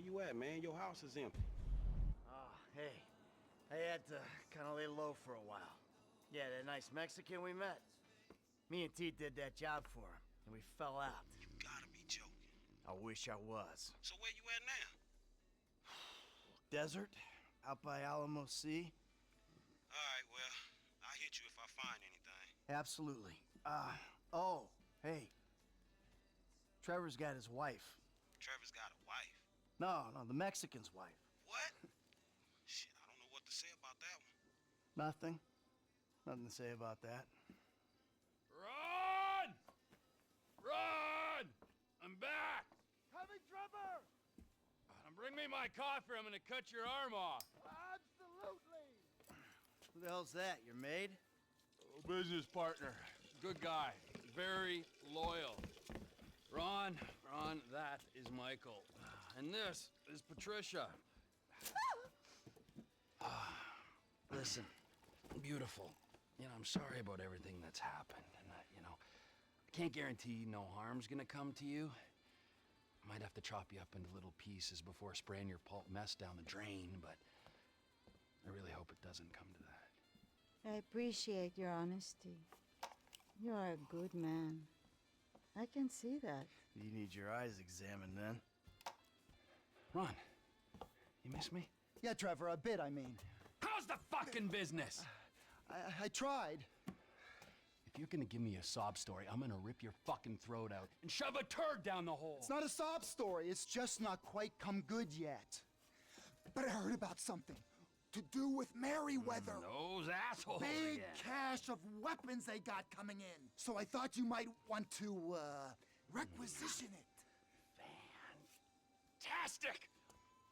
you at, man? Your house is empty. Oh, hey. I had to kind of lay low for a while. Yeah, that nice Mexican we met. Me and T did that job for him, and we fell out. You gotta be joking. I wish I was. So where you at now? Desert, out by Alamo Sea. All right, well, I'll hit you if I find anything. Absolutely. Oh, hey. Trevor's got his wife. Trevor's got a wife. No, the Mexican's wife. What? Shit, I don't know what to say about that one. Nothing. Nothing to say about that. Run! Run! I'm back! Coming, Trevor! Bring me my coffee, I'm gonna cut your arm off. Absolutely! Who the hell's that, your maid? Business partner. Good guy. Very loyal. Ron, that is Michael. And this is Patricia. Listen, beautiful. You know, I'm sorry about everything that's happened. And, I can't guarantee no harm's gonna come to you. I might have to chop you up into little pieces before spraying your pulp mess down the drain, but I really hope it doesn't come to that. I appreciate your honesty. You are a good man. I can see that. You need your eyes examined then. Ron, you miss me? Yeah, Trevor, a bit, I mean. How's the fucking business? I tried. If you're gonna give me a sob story, I'm gonna rip your fucking throat out and shove a turd down the hole. It's not a sob story, it's just not quite come good yet. But I heard about something to do with Merryweather. Those assholes Big again. cache of weapons they got coming in. So I thought you might want to, requisition it. Fantastic!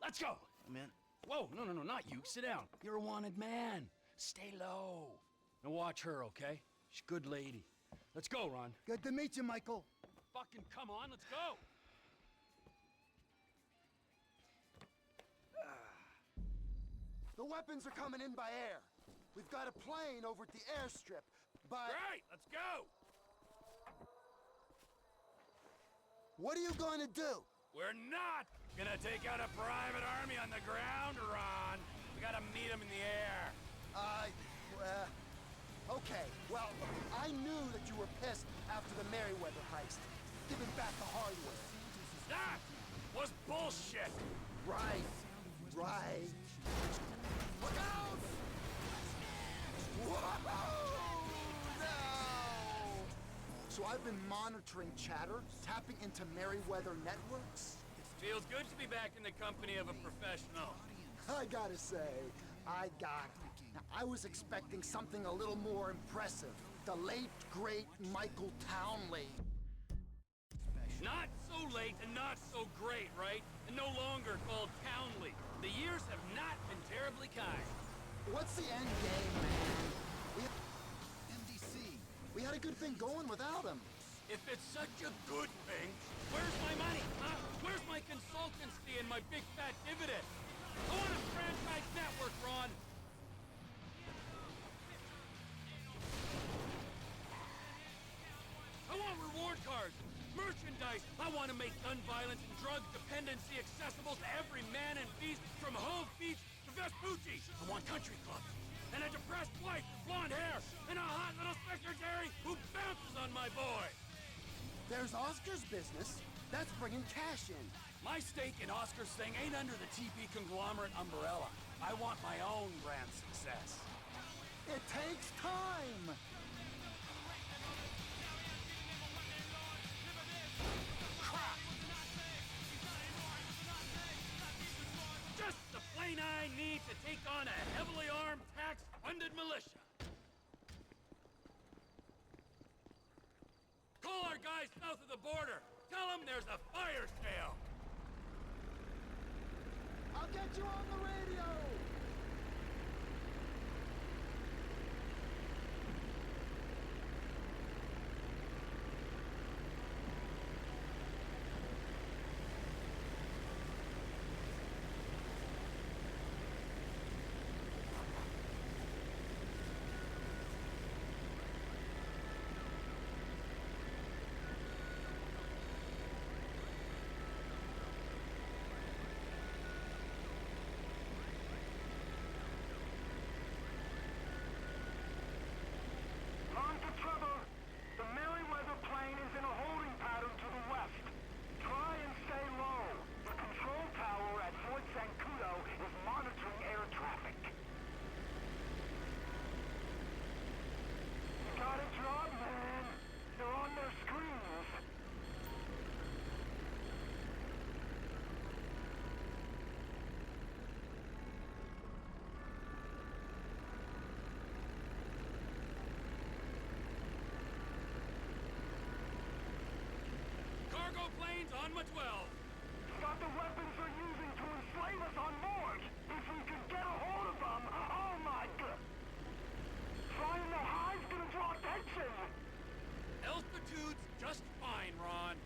Let's go! I'm in. Whoa, no, not you. Sit down. You're a wanted man. Stay low. Now watch her, okay? She's a good lady. Let's go, Ron. Good to meet you, Michael. Fucking come on, let's go! The weapons are coming in by air. We've got a plane over at the airstrip, but... Great, let's go! What are you going to do? We're not gonna take out a private army on the ground, Ron. We gotta meet them in the air. Okay. Well, I knew that you were pissed after the Merryweather heist. Giving back the hardware. That was bullshit! Right. Look out! Whoa! No! So I've been monitoring chatter, tapping into Merryweather networks. Feels good to be back in the company of a professional. I gotta say, I got it. Now, I was expecting something a little more impressive. The late, great Michael Townley. Not so late and not so great, right? And no longer called Townley. The years have not been terribly kind. What's the end game, man? MDC. We had a good thing going without him. If it's such a good thing, where's my money, huh? Where's my consultancy and my big fat dividend? I want a franchise network, Ron. I want reward cards, merchandise. I want to make gun violence and drug dependency accessible to every man and beast from Hove Beach to Vespucci. I want country clubs and a depressed wife with blonde hair and a hot little secretary who bounces on my boy. There's Oscar's business. That's bringing cash in. My stake in Oscar's thing ain't under the TP conglomerate umbrella. I want my own brand success. It takes time. Crap! Just the plane I need to take on a heavily armed, tax-funded militia. Call our guys south of the border. Tell them there's a fire sale. I'll get you on the radio. on my 12. Got the weapons they're using to enslave us on board. If we could get a hold of them, oh my god. Flying the high's gonna draw attention. Altitude's just fine, Ron.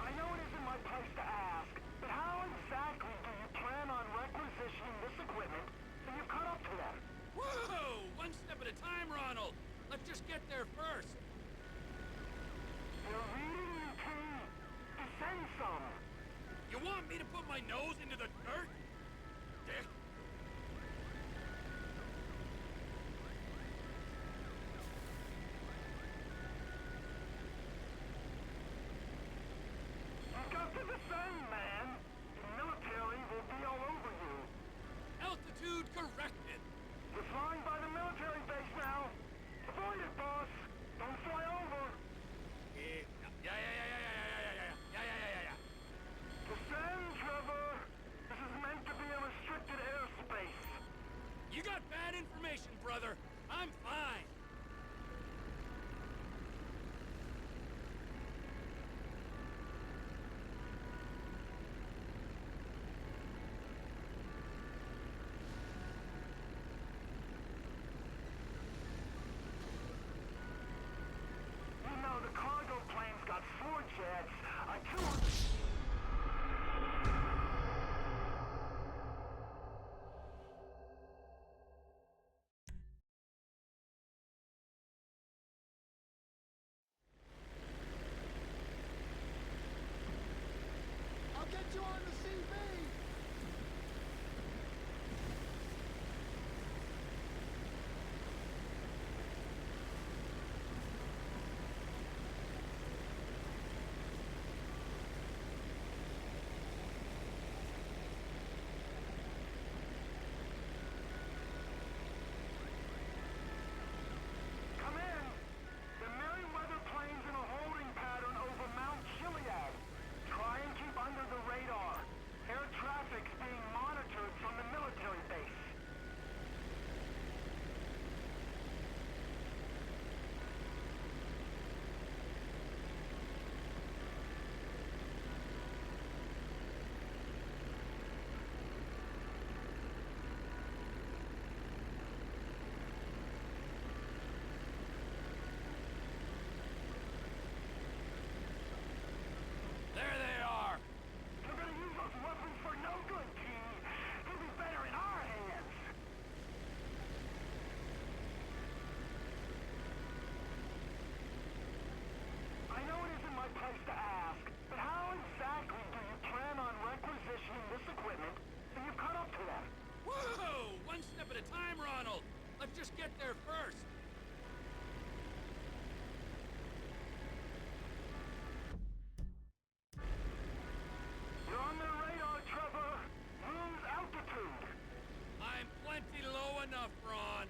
I know it isn't my place to ask, but how exactly do you plan on requisitioning this equipment so you've caught up to them? Whoa! One step at a time, Ronald. Let's just get there first. You're reading me, T. Descend some. You want me to put my nose into the dirt? Dick. You've got to descend, man. The military will be all over you. Altitude corrected. You're flying by the military base now. Avoid it, boss. Don't fly over. Yeah. Descend, Trevor. This is meant to be a restricted airspace. You got bad information, brother. I'm fine. You know, the cargo plane's got 4 jets. I too... I'll get you on the CV. Come in. The Merryweather plane's in a holding pattern over Mount Chiliad. Try and keep under the radar. Air traffic's being monitored from the military base. There they are. You're gonna use those weapons for no good, T. You'll be better in our hands. I know it isn't my place to ask, but how exactly do you plan on requisitioning this equipment so you've caught up to them? Whoa! One step at a time, Ronald. Let's just get there first. You're on their radar, Trevor. Lose altitude. I'm plenty low enough, Ron.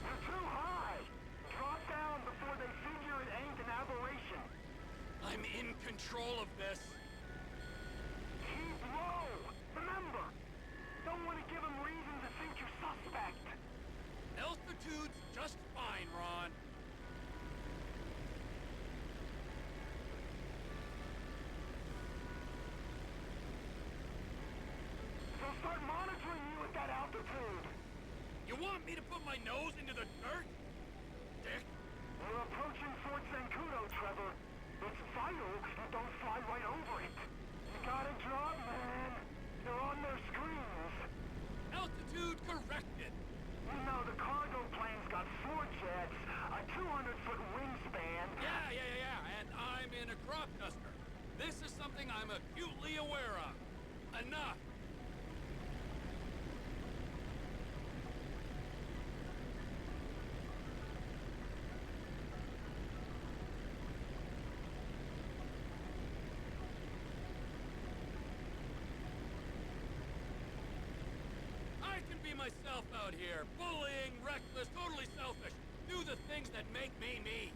You're too high. Drop down before they figure it ain't an aberration. I'm in control of this. Keep low. Remember, don't want to give them reason to think you're suspect. Altitude's just fine, Ron. They'll start monitoring you at that altitude. You want me to put my nose into the dirt? Dick. We're approaching Fort Zancudo, Trevor. It's vital you don't fly right over it. You gotta drop, man. They're on their screens. Altitude corrected. You know, the cargo plane's got 4 jets, a 200-foot wingspan. Yeah. And I'm in a crop duster. This is something I'm acutely aware of. Enough. I can be myself out here. Bullying, reckless, totally selfish. Do the things that make me me.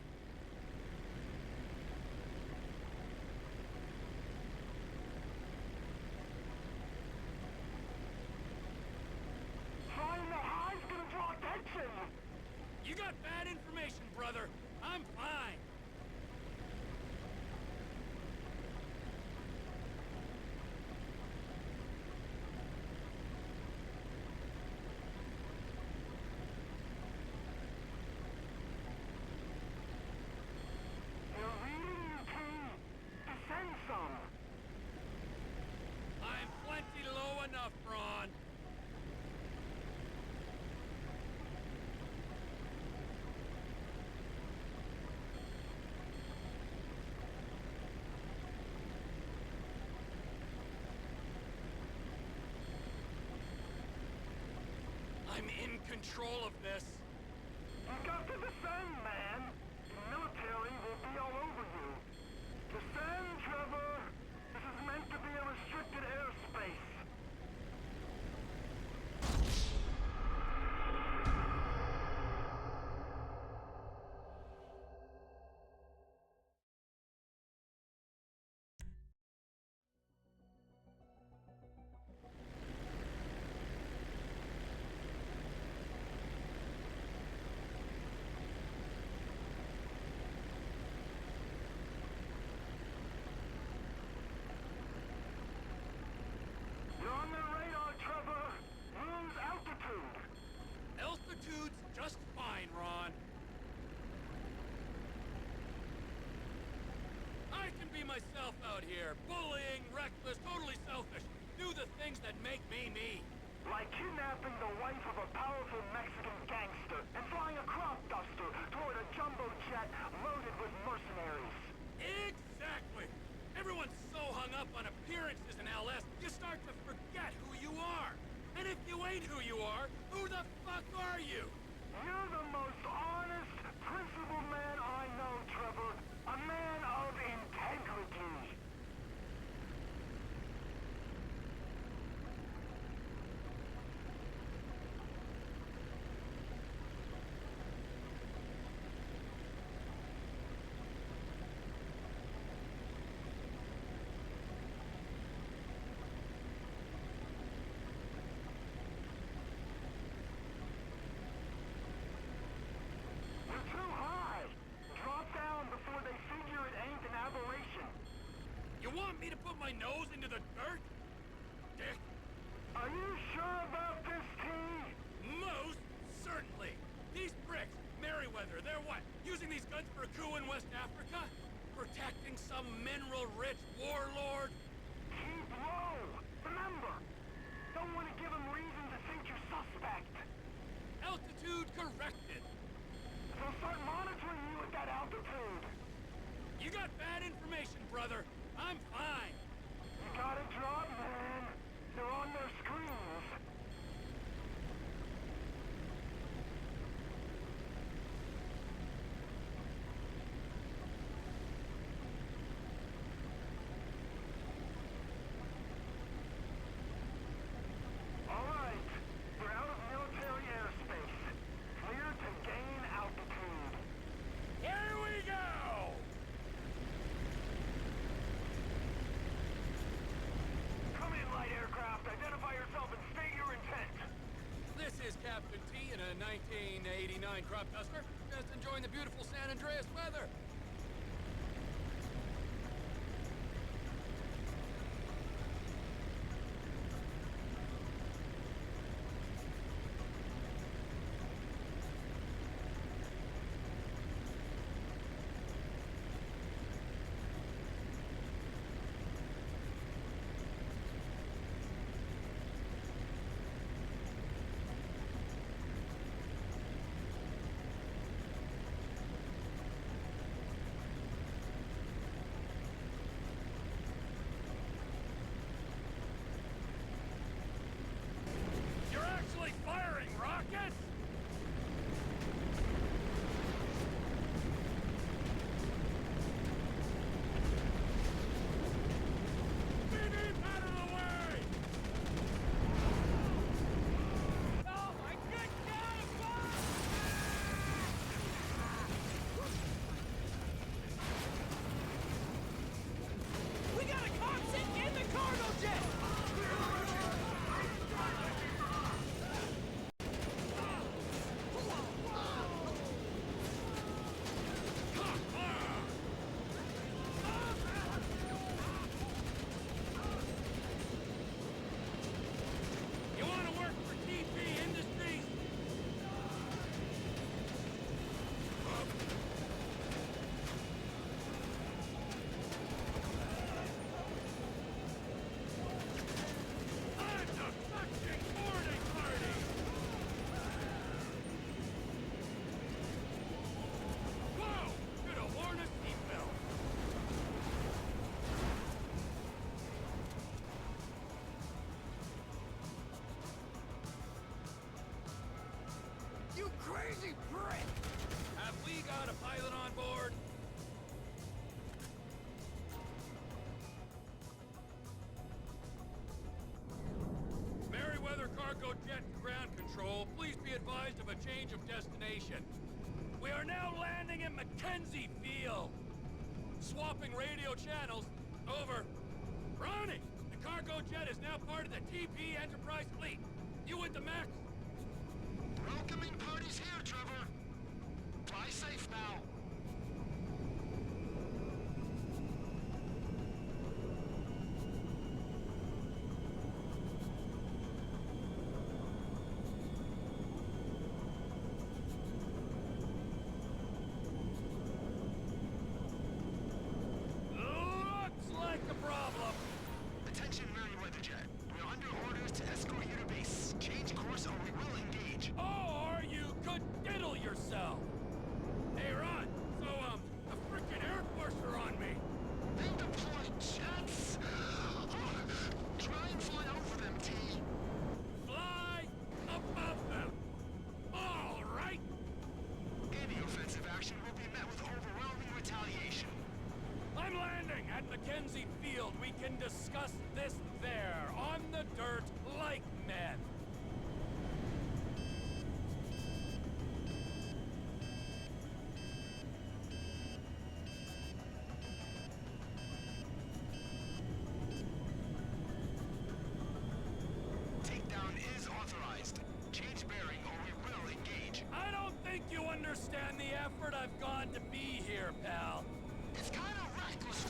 control of this. You got to descend, man. The military will be all over you. Descend, Trevor. This is meant to be a restricted airspace. You're on their radar, Trevor. Lose altitude. Altitude's just fine, Ron. I can be myself out here. Bullying, reckless, totally selfish. Do the things that make me me. Like kidnapping the wife of a powerful Mexican gangster and flying a crop duster toward a jumbo jet loaded with mercenaries. Exactly. Everyone's so hung up on appearances in LS, you start to forget who you are. And if you ain't who you are, who the fuck are you? You're the most honest, principled man I know, Trevor. A man of integrity. You're too high. Drop down before they figure it ain't an aberration. You want me to put my nose into the dirt? Dick. Are you sure about this, T? Most certainly. These pricks, Merryweather, they're what? Using these guns for a coup in West Africa? Protecting some mineral-rich warlord? Keep low. Remember, don't want to give them reason to think you're suspect. Altitude corrected. They'll start monitoring you at that altitude. You got bad information, brother. I'm fine. You gotta drop, man. They're on their screens. All right. We're out of military airspace. Clear to gain altitude. Here we go! Come in, light aircraft. Identify yourself and state your intent. This is Captain T in a 1989 crop duster. Just enjoying the beautiful San Andreas weather. You're actually firing rockets? Beep, beep, out of the way! Oh my good God! We got a cockpit in the cargo jet! crazy prick! Have we got a pilot on board? Merryweather cargo jet to ground control. Please be advised of a change of destination. We are now landing in Mackenzie Field. Swapping radio channels. Over. Ronnie! The cargo jet is now part of the TP Enterprise fleet. You with the mech? Welcoming party's here, Trevor. Fly safe now. Looks like a problem. Attention, Merryweather Jet. We're under orders to escort you to base. Change course or we will engage. Or you could diddle yourself. Hey, Ron. So, the frickin' Air Force are on me. They deploy jets. Try and fly over them, T. Fly above them. All right. Any offensive action will be met with overwhelming retaliation. I'm landing at Mackenzie Field. We can discuss this there, on the dirt, like men. Takedown is authorized. Change bearing or we will engage. I don't think you understand the effort I've gone to be here, pal. It's kind of reckless.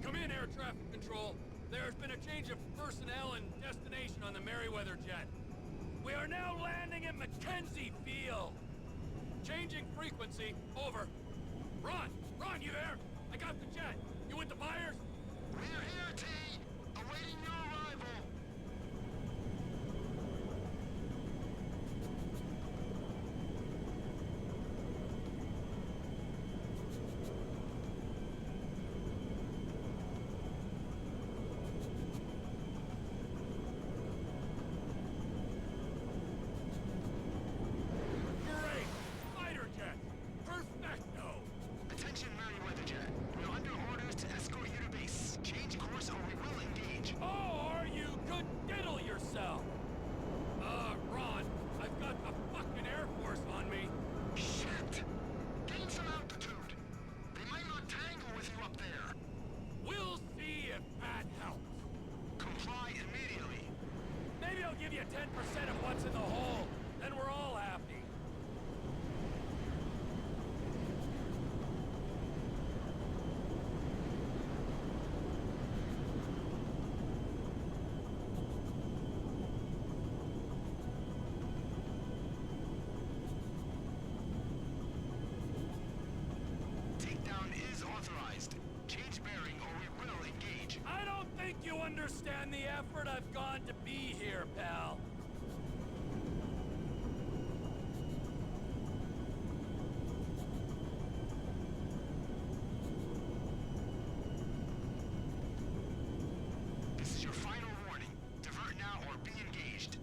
Come in, air traffic control. There's been a change of personnel and destination on the Merryweather jet. We are now landing at Mackenzie Field. Changing frequency. Over. Ron! Ron, you there? I got the jet. You with the buyers? We're here, T. Awaiting your arrival. Great! Fighter jet! Perfecto! Attention, Merryweather Jet. We're under orders to escort you to base. Change course or we will engage. Or you could diddle yourself! Ron, I've got the fucking Air Force on me. Shit! Gain some altitude. They might not tangle with you up there. We'll see if that helps. Comply immediately. Maybe I'll give you 10% of what's in the hole. Then we're all happy. Takedown is authorized. Change bearing or we will engage. I don't think you understand the effort I've gone to be here, pal. This is your final warning. Divert now or be engaged.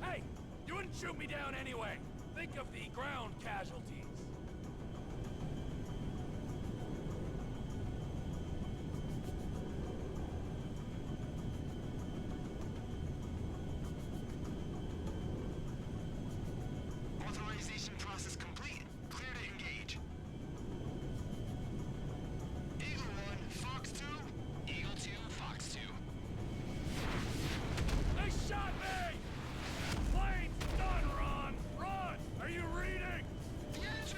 Hey, you wouldn't shoot me down anyway. Think of the ground casualties. Authorization process complete. Clear to engage. Eagle 1, Fox 2. Eagle 2, Fox 2. They shot me! Plane's done, Ron! Ron, are you reading? The engine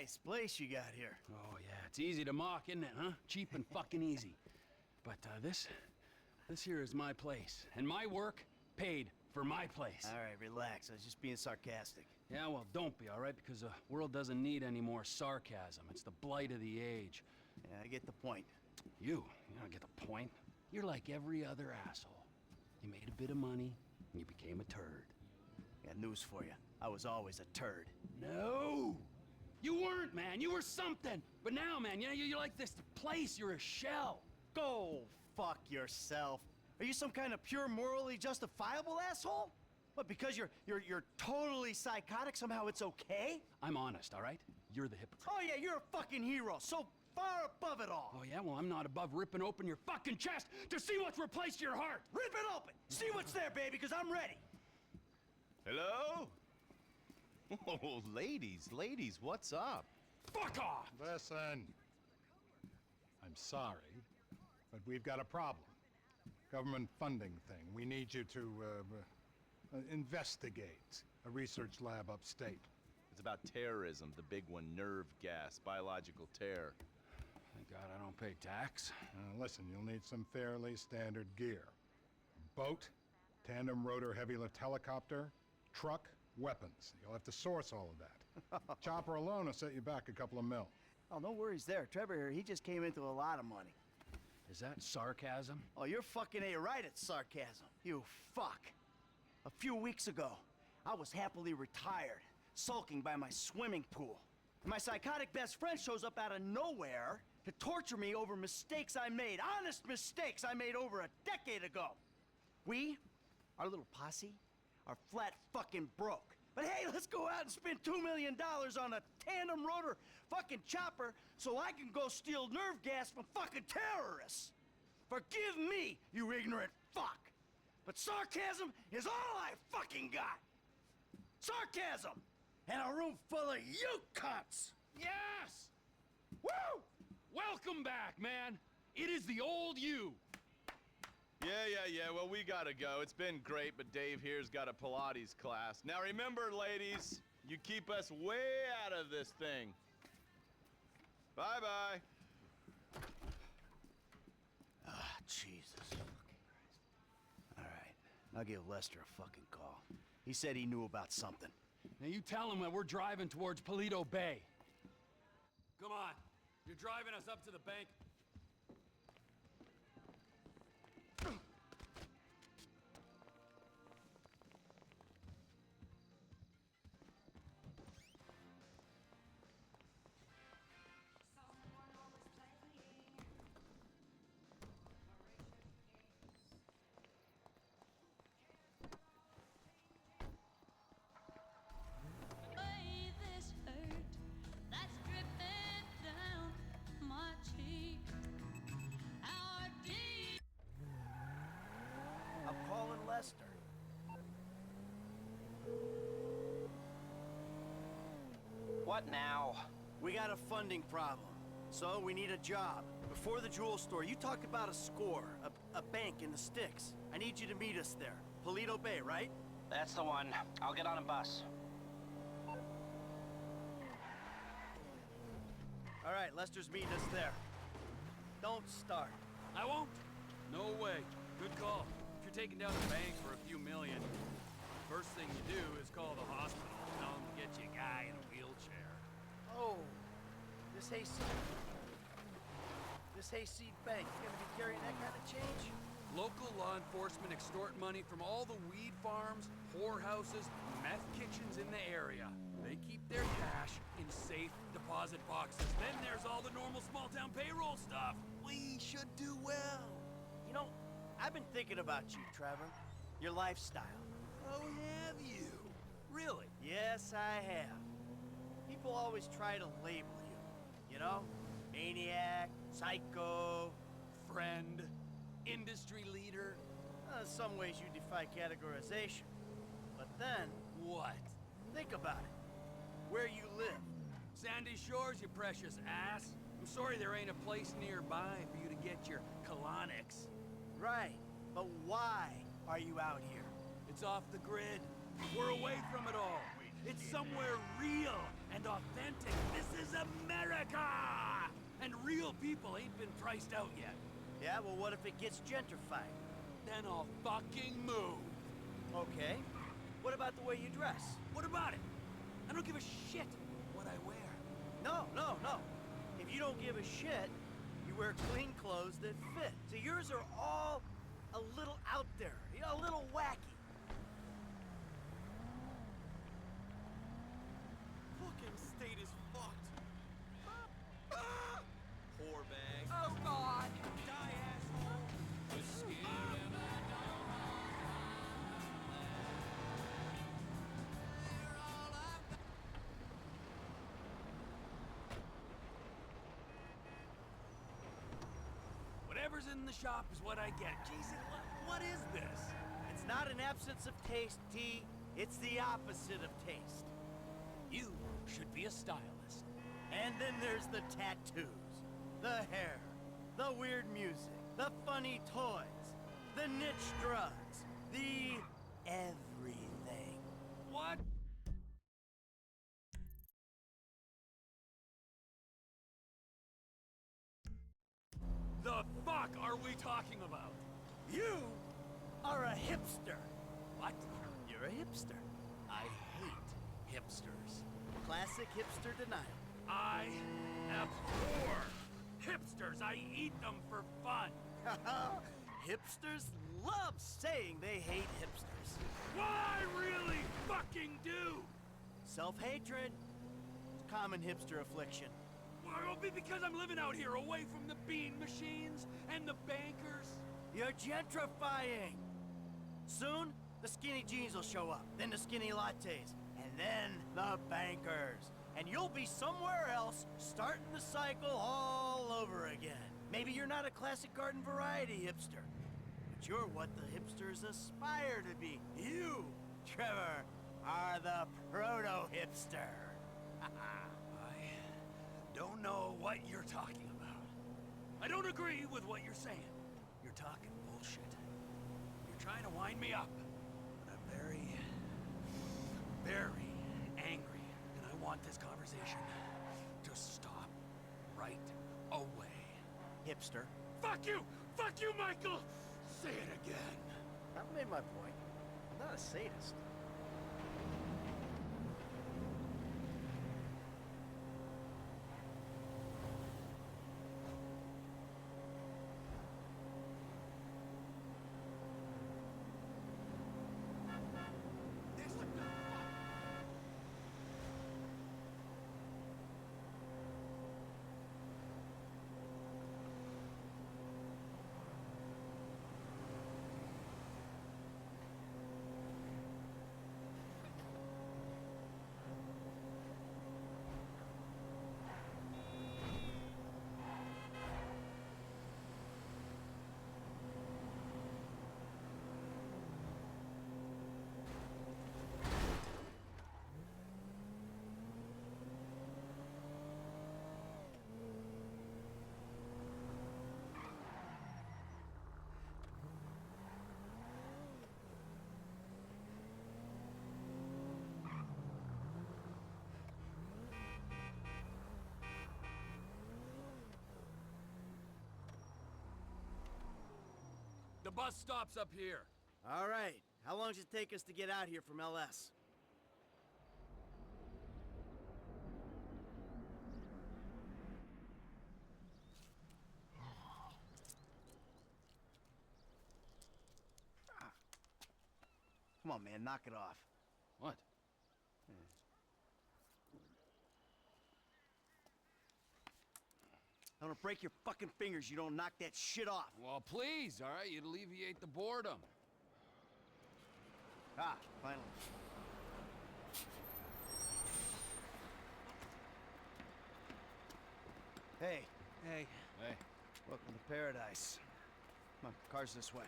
Nice place you got here. Oh, yeah, it's easy to mock, isn't it, huh? Cheap and fucking easy. But, this here is my place, and my work paid for my place. All right, relax. I was just being sarcastic. Yeah, well, don't be, all right? Because the world doesn't need any more sarcasm. It's the blight of the age. Yeah, I get the point. You don't get the point. You're like every other asshole. You made a bit of money, and you became a turd. Got news for you. I was always a turd. No! You weren't, man. You were something. But now, man, you're like this place. You're a shell. Go fuck yourself. Are you some kind of pure morally justifiable asshole? What, because you're totally psychotic, somehow it's okay? I'm honest, all right? You're the hypocrite. Oh yeah, you're a fucking hero, so far above it all. Oh, yeah? Well, I'm not above ripping open your fucking chest to see what's replaced your heart. Rip it open! See what's there, baby, because I'm ready. Hello? Oh, ladies, what's up? Fuck off! Listen. I'm sorry, but we've got a problem. Government funding thing. We need you to, investigate a research lab upstate. It's about terrorism, the big one, nerve gas, biological terror. Thank God I don't pay tax. Listen, you'll need some fairly standard gear. Boat, tandem rotor heavy lift helicopter, truck, weapons. You'll have to source all of that. Chopper alone will set you back a couple of mil. Oh, no worries there. Trevor here, he just came into a lot of money. Is that sarcasm? Oh, you're fucking right at sarcasm. You fuck. A few weeks ago, I was happily retired, sulking by my swimming pool. And my psychotic best friend shows up out of nowhere to torture me over mistakes I made, honest mistakes I made over a decade ago. We, our little posse, are flat fucking broke. But hey, let's go out and spend $2 million on a tandem rotor fucking chopper so I can go steal nerve gas from fucking terrorists. Forgive me, you ignorant fuck. But sarcasm is all I fucking got. Sarcasm! And a room full of you cunts! Yes! Woo! Welcome back, man. It is the old you. Yeah, well, we gotta go. It's been great, but Dave here's got a Pilates class. Now remember, ladies, you keep us way out of this thing. Bye-bye. Ah, Jesus fucking Christ. All right, I'll give Lester a fucking call. He said he knew about something. Now you tell him that we're driving towards Paleto Bay. Come on. You're driving us up to the bank. I'm calling Lester. What now? We got a funding problem, so we need a job. Before the jewel store, you talked about a score, a bank in the sticks. I need you to meet us there. Paleto Bay, right? That's the one. I'll get on a bus. All right, Lester's meeting us there. Don't start. I won't. No way. Good call. If you're taking down the bank for a few million, first thing you do is call the hospital. Tell them to get you a guy in a wheelchair. Oh, this hayseed bank, you gonna be carrying that kind of change? Local law enforcement extort money from all the weed farms, whorehouses, meth kitchens in the area. They keep their cash in safe deposit boxes. Then there's all the normal small-town payroll stuff. We should do well. You know, I've been thinking about you, Trevor. Your lifestyle. Oh, have you? Really? Yes, I have. People always try to label you. You know? Maniac, psycho. Friend, industry leader. In some ways you defy categorization. But then, What? think about it. Where you live. Sandy Shores, you precious ass. I'm sorry there ain't a place nearby for you to get your colonics. Right. But why are you out here? It's off the grid. We're away from it all. It's somewhere real and authentic. This is America! And real people ain't been priced out yet. Yeah, well, what if it gets gentrified? Then I'll fucking move. Okay. What about the way you dress? What about it? I don't give a shit what I wear. No. If you don't give a shit, you wear clean clothes that fit. So yours are all a little out there, a little wacky. Fucking state is fucked. Poor bag. Oh God! Die, asshole! Whatever's in the shop is what I get. Jesus, what is this? It's not an absence of taste, T. It's the opposite of taste. You should be a stylist. And then there's the tattoos, the hair, the weird music, the funny toys, the niche drugs, the everything. What? The fuck are we talking about? You are a hipster. What? You're a hipster. I hate hipsters. Classic hipster denial. I abhor hipsters. I eat them for fun. Hipsters love saying they hate hipsters. What I really fucking do? Self-hatred. Common hipster affliction. Well, it'll be because I'm living out here away from the bean machines and the bankers. You're gentrifying. Soon, the skinny jeans will show up, then the skinny lattes, and then the bankers. And you'll be somewhere else, starting the cycle all over again. Maybe you're not a classic garden variety hipster, but you're what the hipsters aspire to be. You, Trevor, are the proto-hipster. I don't know what you're talking about. I don't agree with what you're saying. You're talking bullshit. You're trying to wind me up. But I'm very, very angry. And I want this conversation to stop right away. Hipster. Fuck you! Fuck you, Michael! Say it again. I've made my point. I'm not a sadist. The bus stops up here. All right. How long does it take us to get out here from LS? Come on, man. Knock it off. What? I'm gonna break your fucking fingers. You don't knock that shit off. Well, please, all right? You'd alleviate the boredom. Ah, finally. Hey. Hey, Hey. Welcome to paradise. Come on, car's this way.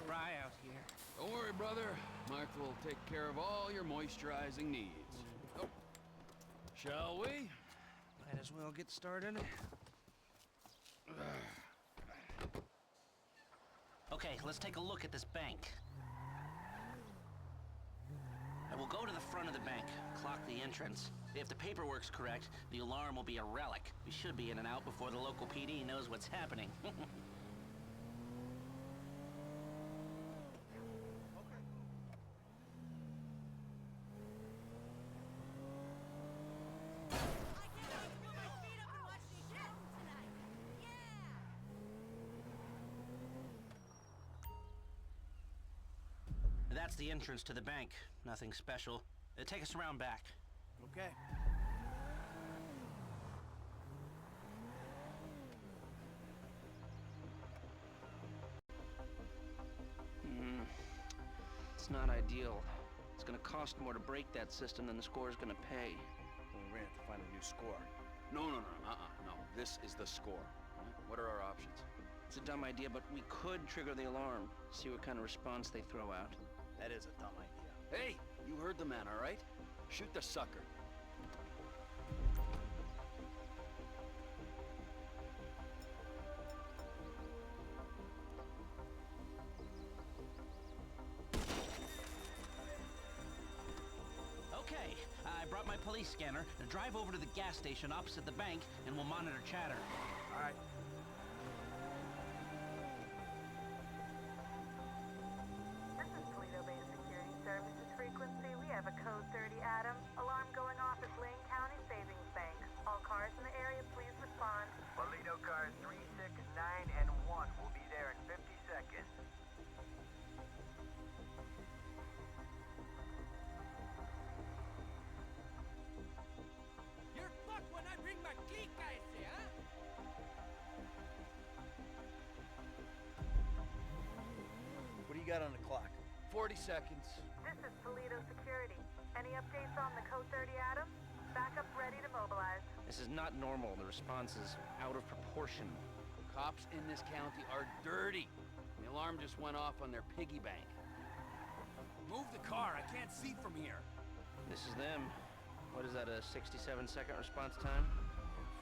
dry out here. Don't worry, brother. Michael will take care of all your moisturizing needs. Oh. Shall we? Might as well get started. Okay, let's take a look at this bank. And we'll go to the front front of the bank. Clock the entrance. If the paperwork's correct, the alarm will be a relic. We should be in and out before the local PD knows what's happening. That's the entrance to the bank. Nothing special. Take us around back. Okay. It's not ideal. It's gonna cost more to break that system than the score's gonna pay. Well, we're gonna have to find a new score. No. This is the score. What are our options? It's a dumb idea, but we could trigger the alarm. See what kind of response they throw out. That is a dumb idea. Hey, you heard the man, all right? Shoot the sucker. Okay, I brought my police scanner. Drive over to the gas station opposite the bank, and we'll monitor chatter. All right. This is Paleto Bay Security Services frequency. We have a code 30 Adam. Alarm going off at Lane County Savings Bank. All cars in the area, please respond. Paleto cars 3, 6, 9, and 1 will be there in 50 seconds. You're fucked when I bring my geek guys here, huh? What do you got on the clock? 40 seconds. This is Paleto Security. Any updates on the code 30 Adam? Backup ready to mobilize. This is not normal. The response is out of proportion. Cops in this county are dirty. The alarm just went off on their piggy bank. Move the car. I can't see from here. This is them. What is that, a 67-second response time?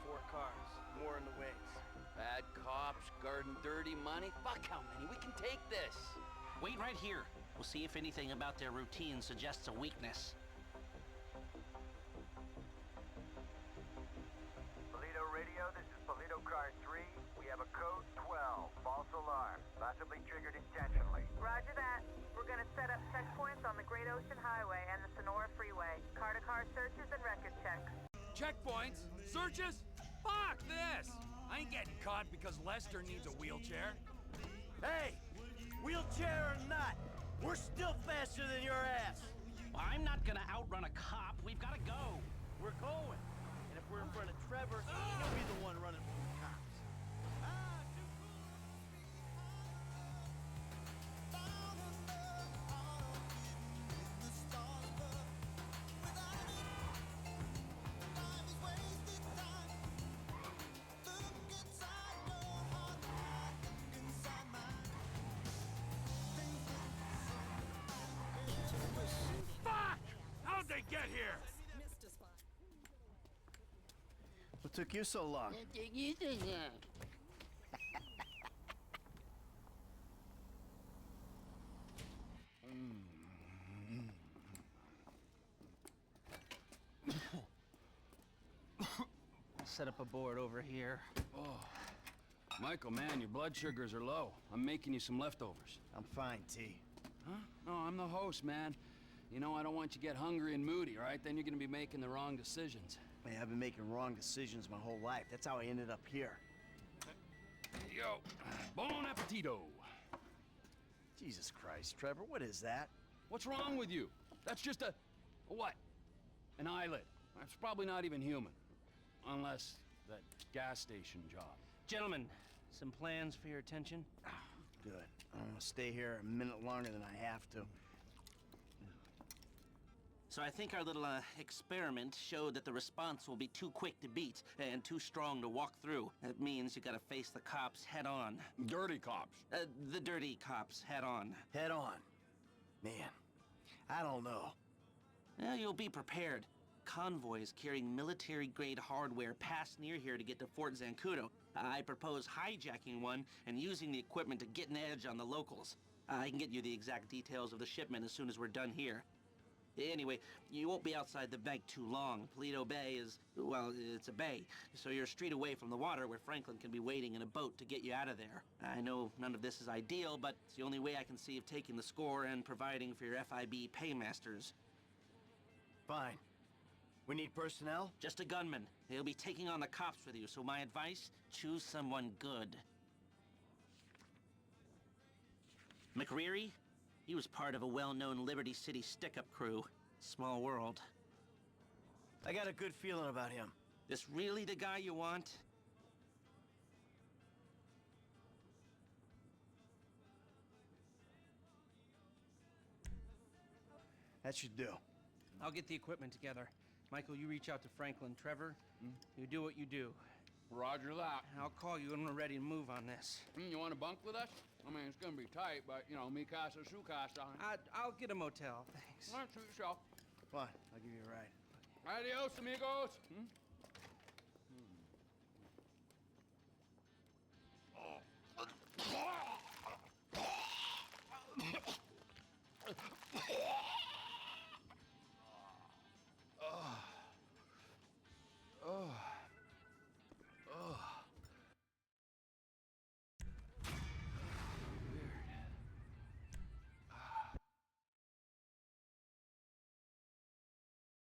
4 cars. More in the wings. Bad cops, guarding dirty money. Fuck how many? We can take this. Wait right here. We'll see if anything about their routine suggests a weakness. Paleto Radio, this is Paleto car 3. We have a code 12, false alarm, possibly triggered intentionally. Roger that. We're gonna set up checkpoints on the Great Ocean Highway and the Sonora Freeway. Car-to-car searches and record checks. Checkpoints? Searches? Fuck this! I ain't getting caught because Lester needs a wheelchair. Hey! Wheelchair or not, we're still faster than your ass! Well, I'm not gonna outrun a cop. We've gotta go. We're going. And if we're in front of Trevor, he'll be the one running from the cops. Fuck! How'd they get here? What took you so long? Set up a board over here. Oh. Michael, man, your blood sugars are low. I'm making you some leftovers. I'm fine, T. Huh? No, I'm the host, man. You know, I don't want you to get hungry and moody, right? Then you're gonna be making the wrong decisions. Man, I've been making wrong decisions my whole life. That's how I ended up here. Yo, bon appetito. Jesus Christ, Trevor, what is that? What's wrong with you? That's just a what? An eyelid. That's probably not even human. Unless that gas station job. Gentlemen, some plans for your attention? Good. I'm gonna stay here a minute longer than I have to. So I think our little experiment showed that the response will be too quick to beat and too strong to walk through. That means you gotta face the cops head on. Dirty cops. The dirty cops head on. Head on. Man, I don't know. Well, you'll be prepared. Convoys carrying military-grade hardware pass near here to get to Fort Zancudo. I propose hijacking one and using the equipment to get an edge on the locals. I can get you the exact details of the shipment as soon as we're done here. Anyway, you won't be outside the bank too long. Paleto Bay is, well, it's a bay, so you're a street away from the water where Franklin can be waiting in a boat to get you out of there. I know none of this is ideal, but it's the only way I can see of taking the score and providing for your FIB paymasters. Fine. We need personnel? Just a gunman. He'll be taking on the cops with you, so my advice, choose someone good. McReary? He was part of a well-known Liberty City stick-up crew. Small world. I got a good feeling about him. This really the guy you want? That should do. I'll get the equipment together. Michael, you reach out to Franklin. Trevor, you do what you do. Roger that. I'll call you when we're ready to move on this. You want to bunk with us? I mean, it's gonna be tight, but, you know, mi casa, su casa. I'll get a motel, thanks. All right, suit yourself. Fine, I'll give you a ride. Adios, amigos.